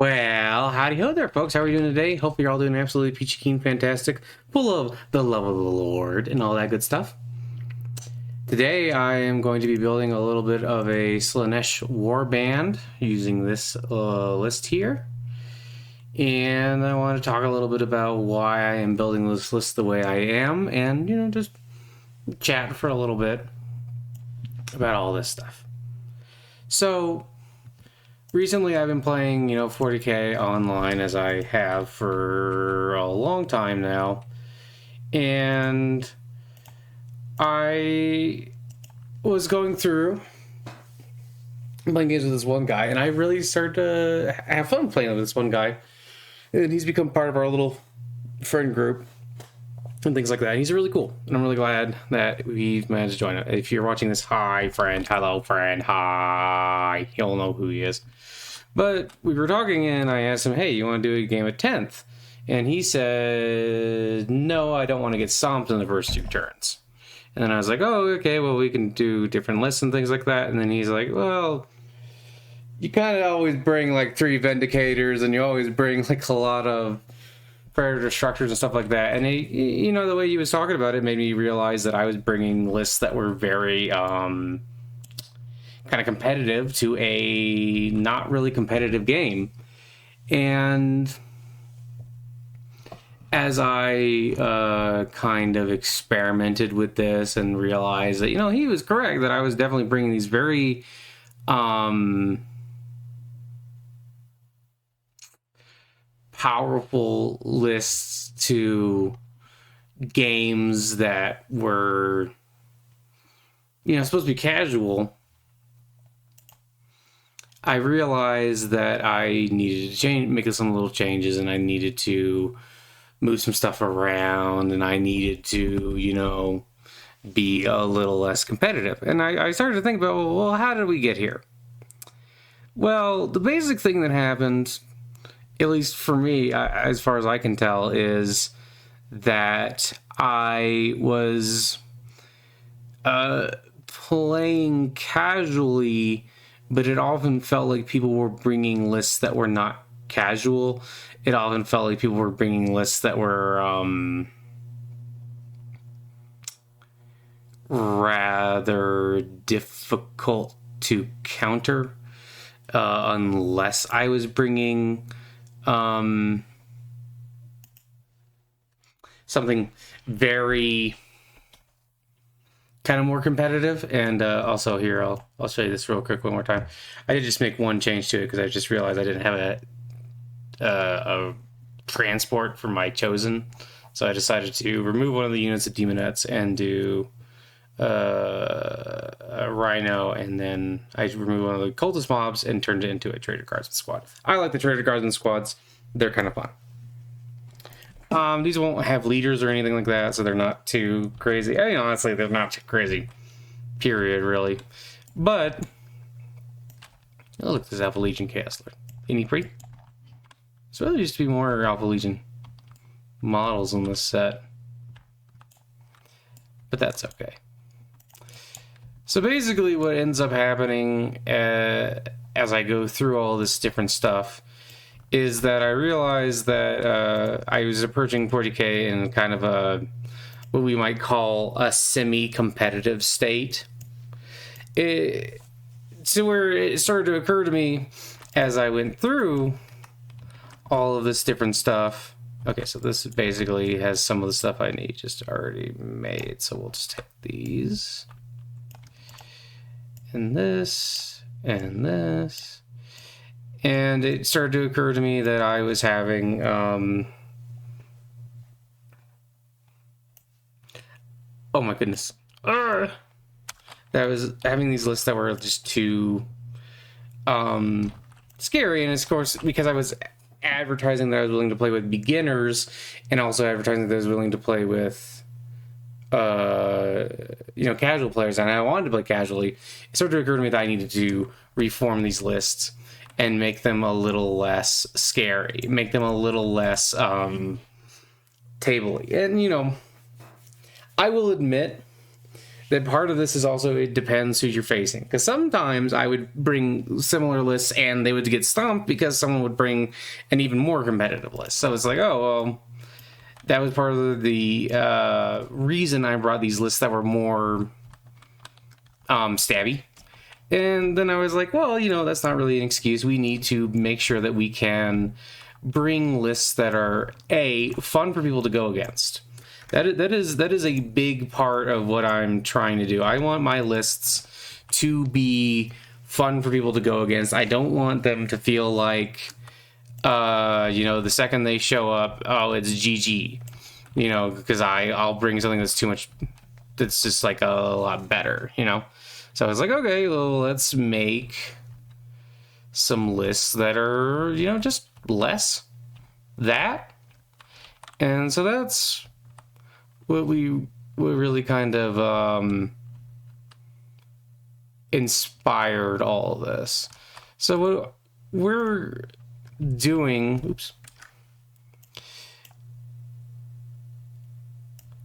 Well, howdy ho there, folks. How are you doing today? Hope you're all doing absolutely peachy keen, fantastic, full of the love of the Lord and all that good stuff. Today, I am going to be building a little bit of a Slaanesh Warband using this list here. And I want to talk a little bit about why I am building this list the way I am and, just chat for a little bit about all this stuff. So, recently, I've been playing, 40k online as I have for a long time now, and I was going through playing games with this one guy, and I really started to have fun playing with this one guy, and he's become part of our little friend group and things like that. He's really cool, and I'm really glad that we've managed to join it. If you're watching this, hi friend, hello friend, hi, you'll know who he is. But we were talking, and I asked him, hey, you want to do a game at 10th? And he said, no, I don't want to get stomped in the first 2 turns. And then I was like, oh, okay, well, we can do different lists and things like that. And then he's like, well, you kind of always bring like 3 Vindicators, and you always bring like a lot of Predator structures and stuff like that. And he, the way he was talking about it made me realize that I was bringing lists that were very kind of competitive to a not really competitive game. And as I kind of experimented with this and realized that, he was correct, that I was definitely bringing these very powerful lists to games that were, supposed to be casual. I realized that I needed to make some little changes, and I needed to move some stuff around, and I needed to, be a little less competitive. And I started to think about, well, how did we get here? Well, the basic thing that happened, at least for me, as far as I can tell, is that I was playing casually, but it often felt like people were bringing lists that were not casual. It often felt like people were bringing lists that were rather difficult to counter, unless I was bringing something very kind of more competitive. And also here, I'll show you this real quick one more time. I did just make one change to it because I just realized I didn't have a transport for my chosen, so I decided to remove one of the units of demonettes and do a rhino, and then I removed one of the cultist mobs and turned it into a trader guardsman squad. I like the trader guardsman squads; they're kind of fun. These won't have leaders or anything like that, so they're not too crazy. I mean, honestly, they're not too crazy. Period, really. But oh, look, this Alpha Legion Chaos Lord. Isn't he pretty? So there used to be more Alpha Legion models in this set, but that's okay. So basically what ends up happening as I go through all this different stuff is that I realized that I was approaching 40k in kind of a, what we might call a semi-competitive state. So where it started to occur to me as I went through all of this different stuff. Okay, so this basically has some of the stuff I need just already made. So we'll just take these. And this. And this. And it started to occur to me that I was having oh my goodness. That I was having these lists that were just too scary. And of course, because I was advertising that I was willing to play with beginners, and also advertising that I was willing to play with casual players, and I wanted to play casually, it started to occur to me that I needed to reform these lists and make them a little less scary, make them a little less table-y. And I will admit that part of this is also, it depends who you're facing. Because sometimes I would bring similar lists and they would get stomped because someone would bring an even more competitive list. So it's like, oh, well, that was part of the reason I brought these lists that were more stabby. And then I was like, well, you know, that's not really an excuse. We need to make sure that we can bring lists that are, A, fun for people to go against. That is a big part of what I'm trying to do. I want my lists to be fun for people to go against. I don't want them to feel like, you know, the second they show up, oh, it's GG. You know, because I'll bring something that's too much, that's just like a lot better, you know? So I was like, okay, well, let's make some lists that are, you know, just less that. And so that's what we really kind of inspired all of this. So what we're doing,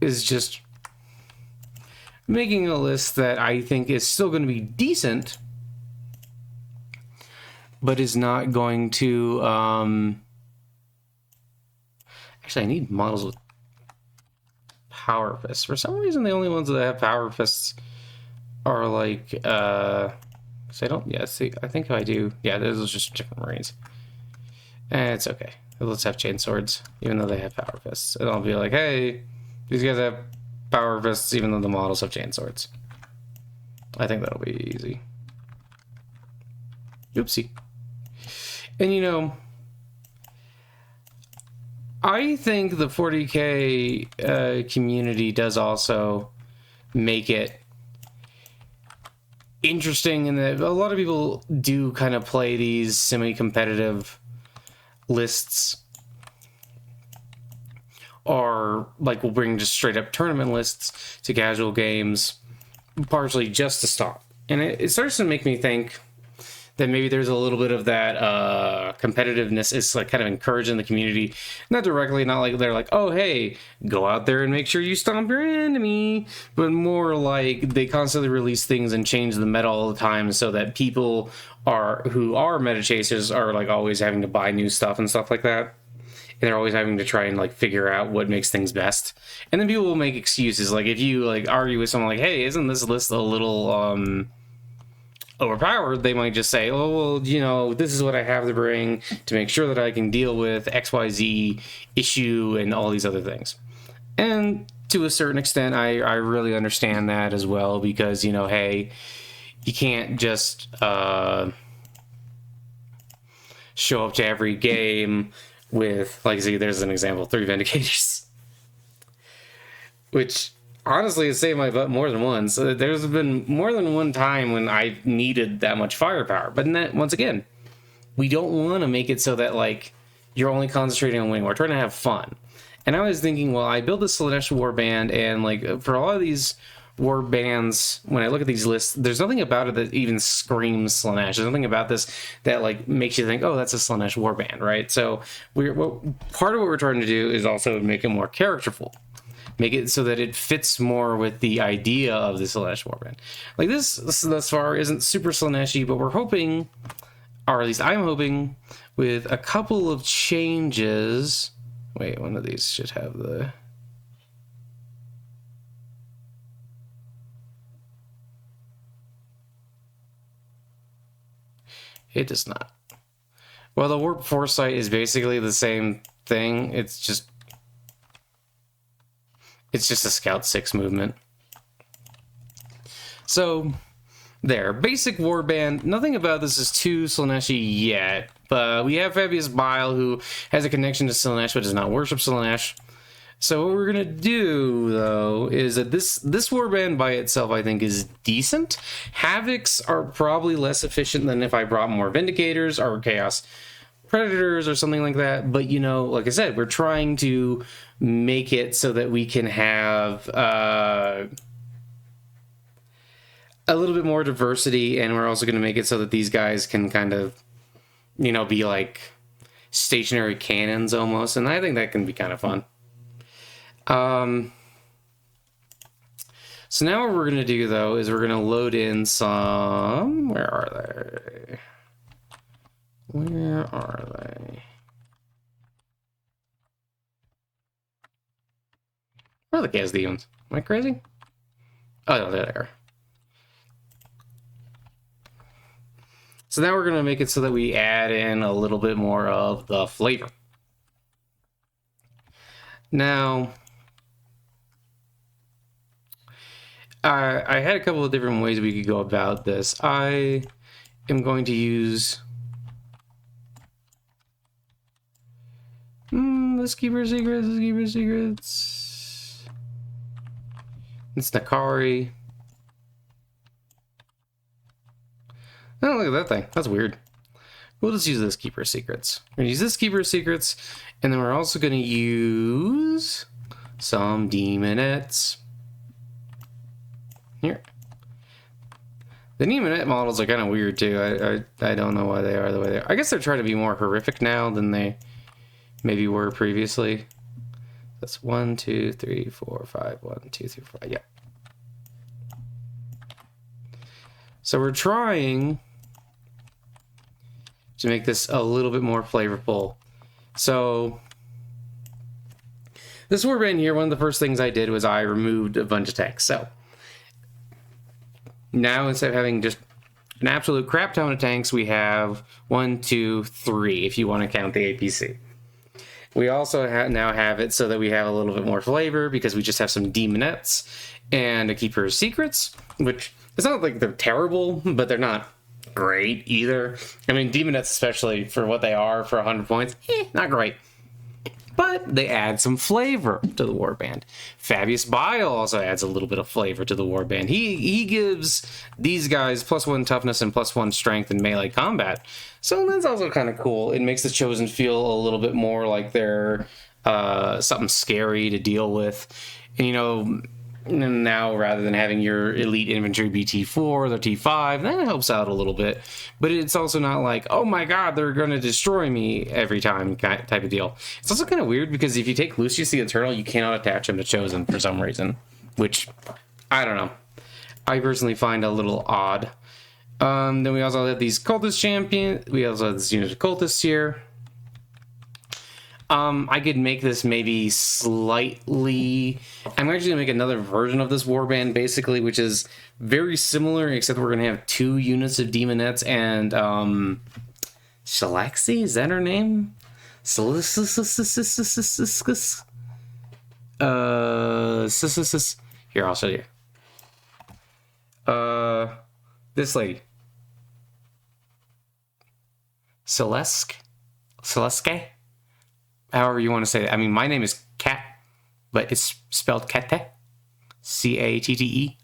is just making a list that I think is still going to be decent, but is not going to, actually, I need models with power fists. For some reason, the only ones that have power fists are like, so I don't, yeah, see, I think if I do, yeah, those are just different Marines. And it's okay. Let's have chain swords, even though they have power fists. And I'll be like, hey, these guys have power fists, even though the models have chain swords. I think that'll be easy. Oopsie. And you know, I think the 40k community does also make it interesting in that a lot of people do kind of play these semi-competitive lists, or like we'll bring just straight up tournament lists to casual games, partially just to stop. And it starts to make me think that maybe there's a little bit of that competitiveness is like kind of encouraging the community, not directly, not like they're like, oh, hey, go out there and make sure you stomp your enemy, but more like they constantly release things and change the meta all the time, so that people who are meta chasers are like always having to buy new stuff and stuff like that. And they're always having to try and like figure out what makes things best. And then people will make excuses. Like if you like argue with someone like, hey, isn't this list a little overpowered? They might just say, oh, well, you know, this is what I have to bring to make sure that I can deal with XYZ issue and all these other things. And to a certain extent, I really understand that as well, because, you know, hey, you can't just show up to every game with, like, see, there's an example, 3 Vindicators. Which, honestly, has saved my butt more than once. There's been more than one time when I needed that much firepower. But once again, we don't want to make it so that, like, you're only concentrating on winning. We're trying to have fun. And I was thinking, well, I built the Slaanesh Warband, and, like, for a lot of these war bands, when I look at these lists, there's nothing about it that even screams Slaanesh. There's nothing about this that like makes you think, oh, that's a Slaanesh warband, right? So part of what we're trying to do is also make it more characterful, make it so that it fits more with the idea of the Slaanesh warband. Like this thus far isn't super Slaanesh-y, but we're hoping, or at least I'm hoping, with a couple of changes. Wait, one of these should have the... It does not. Well, the warp foresight is basically the same thing. It's just a Scout 6 movement. So, there. Basic warband. Nothing about this is too Slaanesh-y yet. But we have Fabius Bile, who has a connection to Slaanesh, but does not worship Slaanesh. So what we're gonna do, though, is that this warband by itself, I think, is decent. Havocs are probably less efficient than if I brought more Vindicators or Chaos Predators or something like that. But, you know, like I said, we're trying to make it so that we can have a little bit more diversity, and we're also going to make it so that these guys can kind of, you know, be like stationary cannons almost, and I think that can be kind of fun. So now what we're going to do, though, is we're going to load in some... Where are they? Where are they? Where are the gas demons? Am I crazy? Oh, no, there they are. So now we're going to make it so that we add in a little bit more of the flavor. Now, I had a couple of different ways we could go about this. I am going to use... let's keep our secrets, let's keep our secrets. It's Nakari. Oh, look at that thing. That's weird. We'll just use this Keeper Secrets. We're going to use this Keeper Secrets, and then we're also going to use some Demonettes. Here. The Demonette models are kind of weird, too. I don't know why they are the way they are. I guess they're trying to be more horrific now than they maybe were previously. That's 1, 2, 3, 4, 5. 1, 2, 3, 4, 5. Yeah. So we're trying to make this a little bit more flavorful. So this warband here, one of the first things I did was I removed a bunch of tanks. So now instead of having just an absolute crap ton of tanks, we have 1, 2, 3 if you want to count the APC. We also now have it so that we have a little bit more flavor because we just have some Demonettes and a Keeper's Secrets, which it's not like they're terrible, but they're not great either. I mean, Demonettes, especially for what they are for 100 points, not great. But they add some flavor to the warband. Fabius Bile also adds a little bit of flavor to the warband. He gives these guys +1 toughness and +1 strength in melee combat. So that's also kind of cool. It makes the Chosen feel a little bit more like they're something scary to deal with. And, you know, now rather than having your elite infantry be T4 or T5, that helps out a little bit. But it's also not like, oh my god, they're going to destroy me every time type of deal. It's also kind of weird because if you take Lucius the Eternal, you cannot attach him to Chosen for some reason. Which, I don't know. I personally find a little odd. Then we also have these Cultist champions. We also have this unit of Cultists here. I could make this maybe slightly... I'm actually going to make another version of this warband, basically, which is very similar, except we're going to have 2 units of Demonettes and, Shalaxi? Is that her name? Here, I'll show you. This lady. Celeste? However you want to say it. I mean, my name is Catte, but it's spelled Catte, C-A-T-T-E.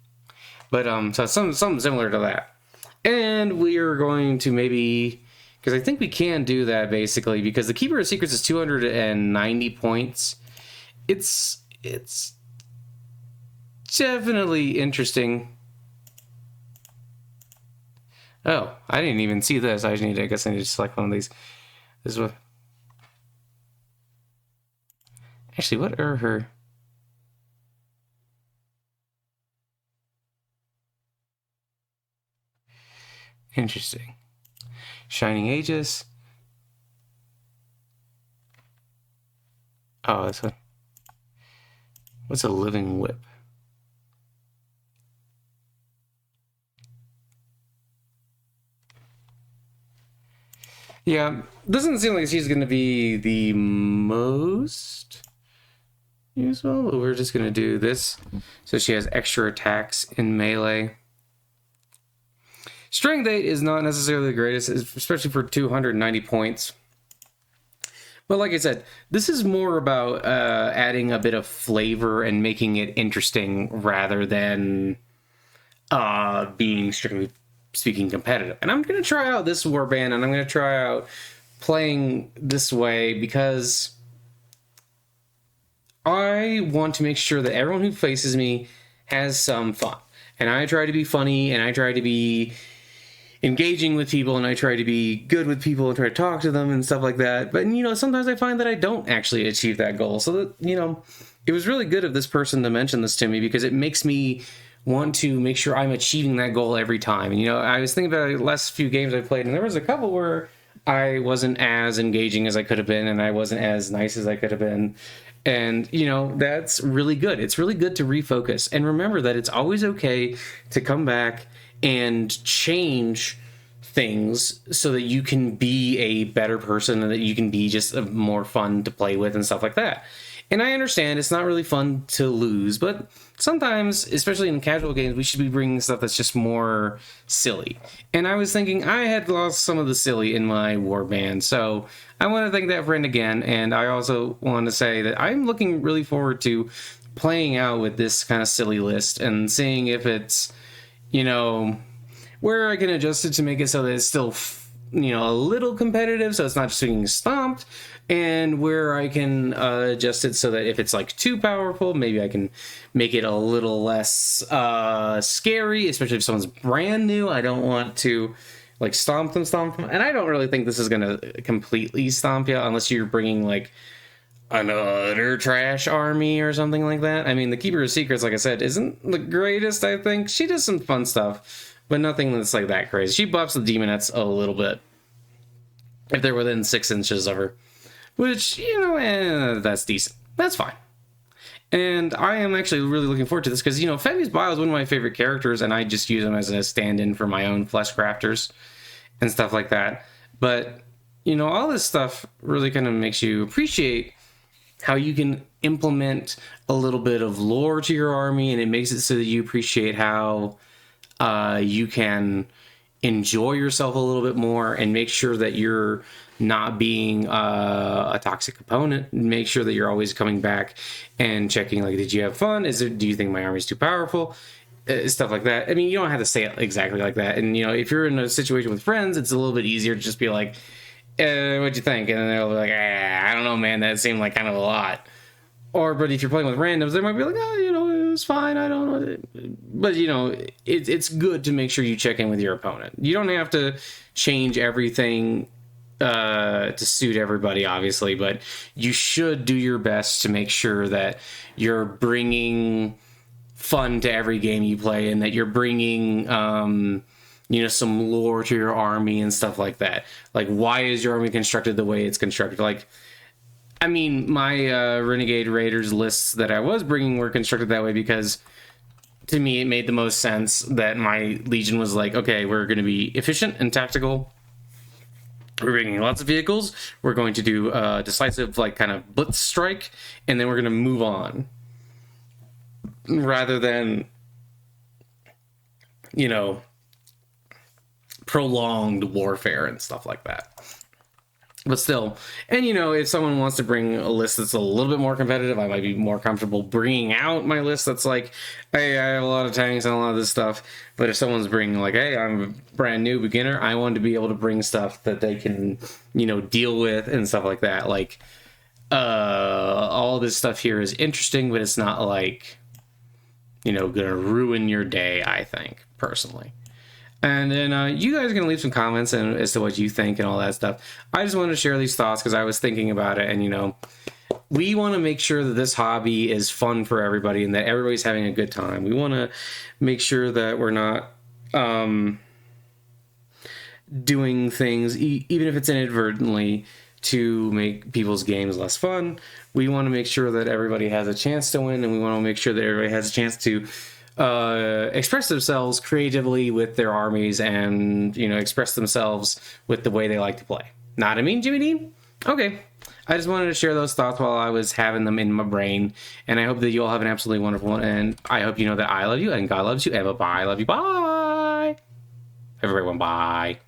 But so something similar to that. And we are going to maybe, because I think we can do that basically, because the Keeper of Secrets is 290 points. It's definitely interesting. Oh, I didn't even see this. I guess I need to select one of these. This is what. Actually, what are her... Interesting. Shining Aegis. Oh, that's what... What's a living whip? Yeah, doesn't seem like she's going to be the most... useful. We're just going to do this. So she has extra attacks in melee. Strength 8 is not necessarily the greatest, especially for 290 points. But like I said, this is more about adding a bit of flavor and making it interesting rather than being, strictly speaking, competitive. And I'm going to try out this warband, and I'm going to try out playing this way because I want to make sure that everyone who faces me has some fun. And I try to be funny, and I try to be engaging with people, and I try to be good with people and try to talk to them and stuff like that. But, you know, sometimes I find that I don't actually achieve that goal. So that, you know, it was really good of this person to mention this to me because it makes me want to make sure I'm achieving that goal every time. And, I was thinking about the last few games I played, and there was a couple where I wasn't as engaging as I could have been, and I wasn't as nice as I could have been. And, that's really good. It's really good to refocus. And remember that it's always okay to come back and change things so that you can be a better person and that you can be just more fun to play with and stuff like that. And I understand it's not really fun to lose, but sometimes, especially in casual games, we should be bringing stuff that's just more silly. And I was thinking I had lost some of the silly in my warband, so I want to thank that friend again. And I also want to say that I'm looking really forward to playing out with this kind of silly list and seeing if it's, where I can adjust it to make it so that it's still, a little competitive, so it's not just being stomped, and where I can adjust it so that if it's like too powerful, maybe I can make it a little less scary, especially if someone's brand new. I don't want to like stomp them. And I don't really think this is going to completely stomp you unless you're bringing like another trash army or something like that. I mean, the Keeper of Secrets, like I said, isn't the greatest, I think. She does some fun stuff, but nothing that's like that crazy. She buffs the demonettes a little bit if they're within 6 inches of her, which, that's decent. That's fine. And I am actually really looking forward to this because, Femi's Bile is one of my favorite characters, and I just use them as a stand-in for my own flesh crafters and stuff like that. But, all this stuff really kind of makes you appreciate how you can implement a little bit of lore to your army, and it makes it so that you appreciate how you can enjoy yourself a little bit more and make sure that you're not being a toxic opponent. Make sure that you're always coming back and checking, like, did you have fun? Do you think my army's too powerful? Stuff like that. I mean, you don't have to say it exactly like that. And, if you're in a situation with friends, it's a little bit easier to just be like, what'd you think? And then they'll be like, I don't know, man, that seemed like kind of a lot. But if you're playing with randoms, they might be like, it was fine, I don't know. But, it's good to make sure you check in with your opponent. You don't have to change everything to suit everybody, obviously, but you should do your best to make sure that you're bringing fun to every game you play and that you're bringing, some lore to your army and stuff like that. Like, why is your army constructed the way it's constructed? Like, I mean, my Renegade Raiders lists that I was bringing were constructed that way because, to me, it made the most sense that my Legion was like, okay, we're going to be efficient and tactical. We're bringing lots of vehicles. We're going to do decisive, like, kind of blitz strike, and then we're going to move on. Rather than, prolonged warfare and stuff like that. But still, and if someone wants to bring a list that's a little bit more competitive, I might be more comfortable bringing out my list that's like, hey, I have a lot of tanks and a lot of this stuff. But if someone's bringing like, hey, I'm a brand new beginner, I want to be able to bring stuff that they can, deal with and stuff like that. Like, all this stuff here is interesting, but it's not like, gonna ruin your day, I think, personally. And then you guys are going to leave some comments as to what you think and all that stuff. I just wanted to share these thoughts because I was thinking about it. And, we want to make sure that this hobby is fun for everybody and that everybody's having a good time. We want to make sure that we're not doing things, even if it's inadvertently, to make people's games less fun. We want to make sure that everybody has a chance to win, and we want to make sure that everybody has a chance to express themselves creatively with their armies and, express themselves with the way they like to play. Not a mean, Jimmy Dean? Okay. I just wanted to share those thoughts while I was having them in my brain, and I hope that you all have an absolutely wonderful one, and I hope you know that I love you, and God loves you, and bye-bye. I love you. Bye! Everyone, bye.